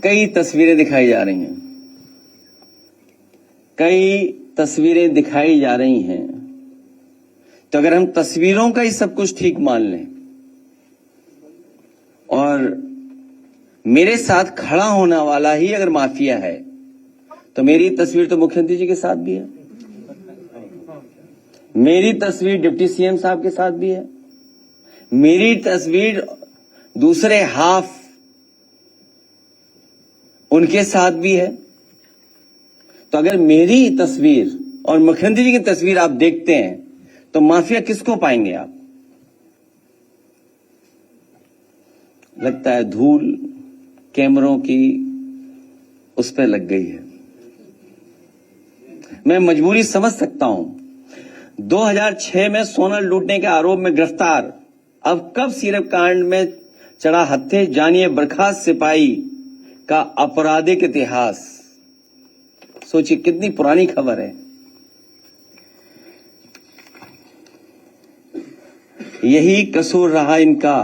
कई तस्वीरें दिखाई जा रही हैं, कई तस्वीरें दिखाई जा रही हैं। तो अगर हम तस्वीरों का ही सब कुछ ठीक मान लें और मेरे साथ खड़ा होने वाला ही अगर माफिया है, तो मेरी तस्वीर तो मुख्यमंत्री जी के साथ भी है, मेरी तस्वीर डिप्टी सीएम साहब के साथ भी है, मेरी तस्वीर दूसरे हाफ उनके साथ भी है। तो अगर मेरी तस्वीर और मुख्यमंत्री जी की तस्वीर आप देखते हैं तो माफिया किसको पाएंगे आप? लगता है धूल कैमरों की उस पर लग गई है। मैं मजबूरी समझ सकता हूं। 2006 में सोना लूटने के आरोप में गिरफ्तार, अब कब सीरप कांड में चढ़ा हत्थे, जानिए बर्खास्त सिपाही का आपराधिक इतिहास। सोचिए कितनी पुरानी खबर है। यही कसूर रहा इनका,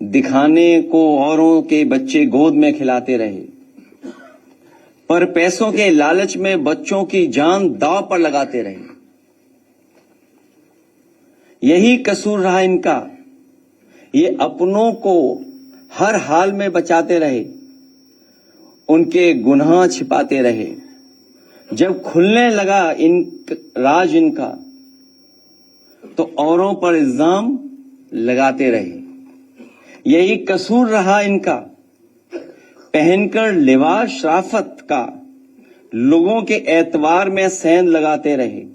दिखाने को औरों के बच्चे गोद में खिलाते रहे, पर पैसों के लालच में बच्चों की जान दांव पर लगाते रहे। यही कसूर रहा इनका, ये अपनों को हर हाल में बचाते रहे, उनके गुनाह छिपाते रहे। जब खुलने लगा राज इनका, तो औरों पर इल्जाम लगाते रहे। यही कसूर रहा इनका, पहनकर लिबास शराफत का लोगों के एतबार में सेंध लगाते रहे,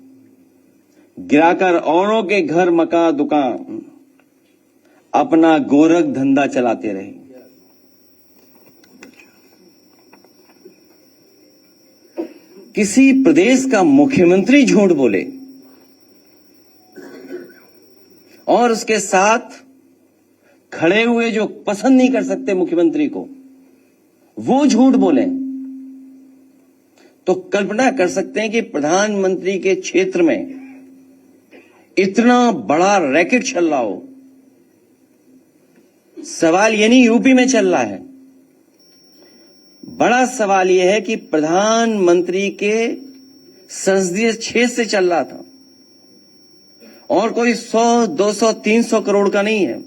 गिराकर औरों के घर मकान दुकान अपना गोरख धंधा चलाते रहे। किसी प्रदेश का मुख्यमंत्री झूठ बोले और उसके साथ खड़े हुए जो पसंद नहीं कर सकते मुख्यमंत्री को, वो झूठ बोले, तो कल्पना कर सकते हैं कि प्रधानमंत्री के क्षेत्र में इतना बड़ा रैकेट चल रहा हो। सवाल ये नहीं यूपी में चल रहा है, बड़ा सवाल यह है कि प्रधानमंत्री के संसदीय क्षेत्र से चल रहा था, और कोई 100, 200, 300 करोड़ का नहीं है।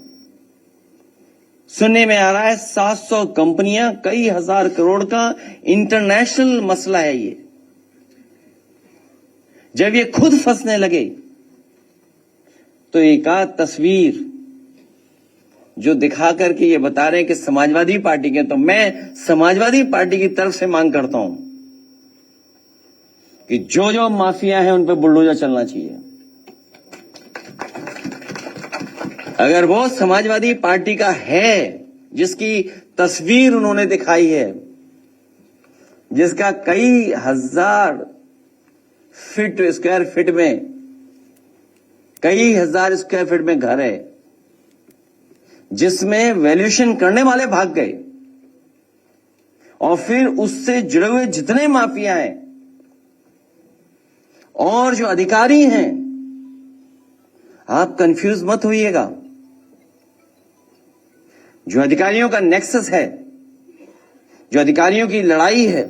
सुनने में आ रहा है 700 कंपनियां, कई हजार करोड़ का इंटरनेशनल मसला है ये। जब ये खुद फंसने लगे तो एक आध तस्वीर जो दिखा करके ये बता रहे हैं कि समाजवादी पार्टी के, तो मैं समाजवादी पार्टी की तरफ से मांग करता हूं कि जो जो माफिया हैं उन पर बुलडोजर चलना चाहिए। अगर वो समाजवादी पार्टी का है जिसकी तस्वीर उन्होंने दिखाई है, जिसका कई हजार स्क्वायर फीट में, कई हजार स्क्वायर फीट में घर है, जिसमें वैल्यूएशन करने वाले भाग गए, और फिर उससे जुड़े हुए जितने माफिया हैं और जो अधिकारी हैं, आप कंफ्यूज मत होइएगा। जो अधिकारियों का नेक्सस है, जो अधिकारियों की लड़ाई है,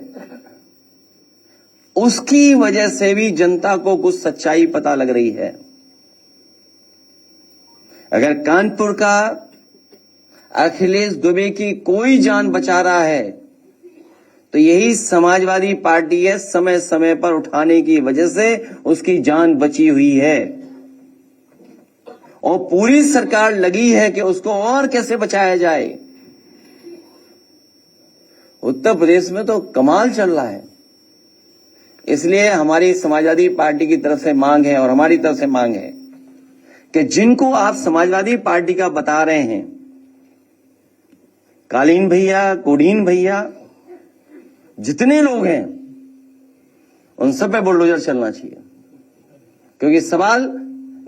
उसकी वजह से भी जनता को कुछ सच्चाई पता लग रही है। अगर कानपुर का अखिलेश दुबे की कोई जान बचा रहा है तो यही समाजवादी पार्टी है, समय समय पर उठाने की वजह से उसकी जान बची हुई है, और पूरी सरकार लगी है कि उसको और कैसे बचाया जाए। उत्तर प्रदेश में तो कमाल चल रहा है। इसलिए हमारी समाजवादी पार्टी की तरफ से मांग है और हमारी तरफ से मांग है कि जिनको आप समाजवादी पार्टी का बता रहे हैं, कालीन भैया, कोडीन भैया, जितने लोग हैं, उन सब पे बुलडोजर चलना चाहिए। क्योंकि सवाल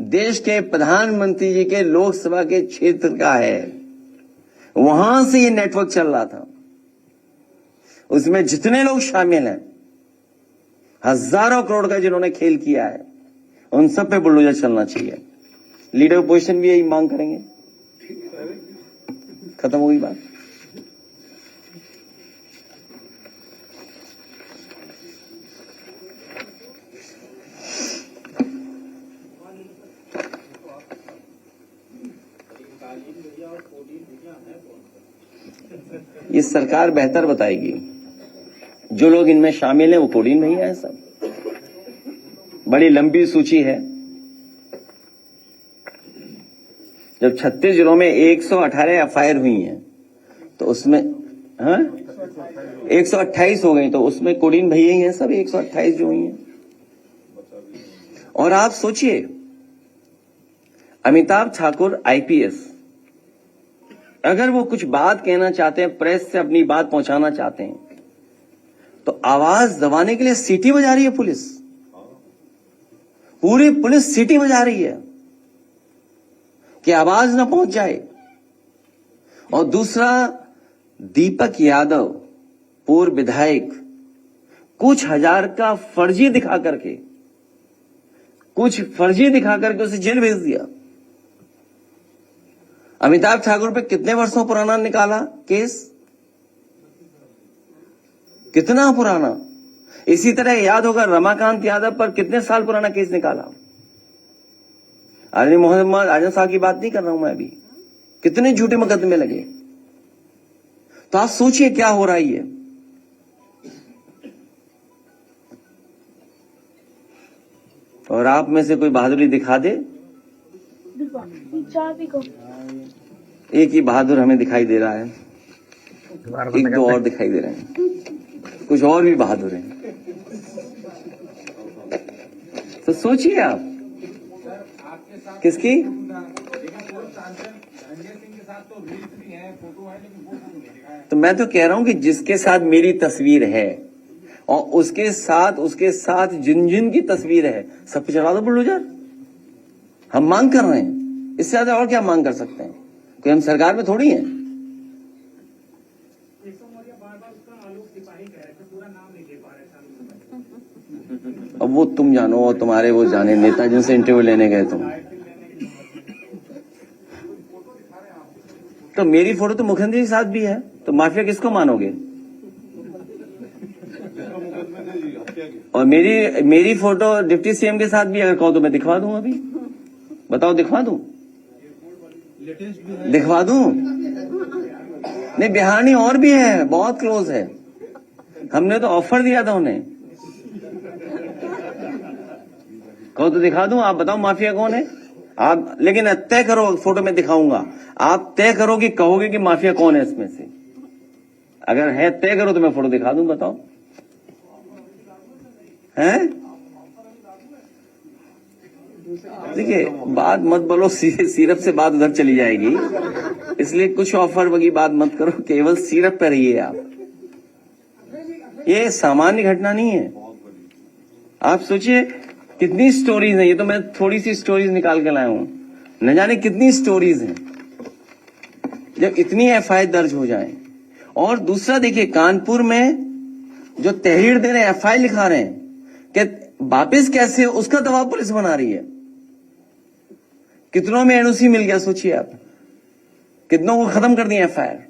देश के प्रधानमंत्री जी के लोकसभा के क्षेत्र का है, वहां से ये नेटवर्क चल रहा था। उसमें जितने लोग शामिल हैं, हजारों करोड़ का जिन्होंने खेल किया है, उन सब पे बुलडोजर चलना चाहिए। लीडर ऑपोजिशन भी यही मांग करेंगे। खत्म हुई बात। ये सरकार बेहतर बताएगी। जो लोग इनमें शामिल हैं वो कोडीन भैया है सब। बड़ी लंबी सूची है। जब 36 जिलों में 118 एफआईआर हुई हैं तो उसमें 128 हो गई, तो उसमें कोडीन भैया ही हैं सब 128 जो हुई हैं। और आप सोचिए, अमिताभ ठाकुर आईपीएस, अगर वो कुछ बात कहना चाहते हैं, प्रेस से अपनी बात पहुंचाना चाहते हैं, तो आवाज दबाने के लिए सीटी बजा रही है पुलिस। पूरी पुलिस सीटी बजा रही है कि आवाज ना पहुंच जाए। और दूसरा, दीपक यादव पूर्व विधायक कुछ हजार का फर्जी दिखा करके उसे जेल भेज दिया। अमिताभ ठाकुर पे कितने वर्षों पुराना निकाला केस, कितना पुराना। इसी तरह याद होगा रमाकांत यादव पर कितने साल पुराना केस निकाला। आदमी मोहम्मद आजम साहब की बात नहीं कर रहा हूं मैं अभी, कितने झूठे मुकदमे लगे। तो आप सोचिए क्या हो रहा है। और आप में से कोई बहादुरी दिखा दे। एक ही बहादुर हमें दिखाई दे रहा है, एक दो और दिखाई दे रहे हैं, कुछ और भी बहादुर हैं। तो सोचिए आप किसकी। तो मैं तो कह रहा हूं कि जिसके साथ मेरी तस्वीर है और उसके साथ जिन जिन की तस्वीर है, सब पे चढ़ा दो बुलडोजर। हम मांग कर रहे हैं, इससे ज्यादा और क्या मांग कर सकते हैं। कोई हम सरकार में थोड़ी हैं। अब वो तुम जानो और तुम्हारे वो जाने नेता जिनसे इंटरव्यू लेने गए तुम। तो मेरी फोटो तो मुख्यमंत्री के साथ भी है, तो माफिया किसको मानोगे। और मेरी फोटो डिप्टी सीएम के साथ भी अगर कहो तो मैं दिखवा दूं। अभी बताओ, दिखवा दूं? दिखवा दूं? नहीं, बिहार नहीं, और भी है, बहुत क्लोज है। हमने तो ऑफर दिया था उन्हें। कहो तो दिखा दूं? आप बताओ माफिया कौन है आप। लेकिन तय करो, फोटो में दिखाऊंगा। आप तय करो कि कहोगे कि माफिया कौन है इसमें से। अगर है तय करो तो मैं फोटो दिखा दूं। बताओ हैं? देखिए, बात मत बोलो, सिर्फ से बात उधर चली जाएगी, इसलिए कुछ ऑफर वगी बात मत करो, केवल सिर्फ पे रहिए आप। ये सामान्य घटना नहीं है। आप सोचिए कितनी स्टोरीज हैं। ये तो मैं थोड़ी सी स्टोरीज निकाल के लाया हूं, न जाने कितनी स्टोरीज हैं जब इतनी एफआईआर दर्ज हो जाए। और दूसरा देखिए, कानपुर में जो तहरीर दे रहे हैं, एफआईआर लिखा रहे हैं कि वापिस कैसे, उसका दबाव पुलिस बना रही है। कितनों में एनओसी मिल गया, सोचिए आप, कितनों को खत्म कर दिया एफआईआर।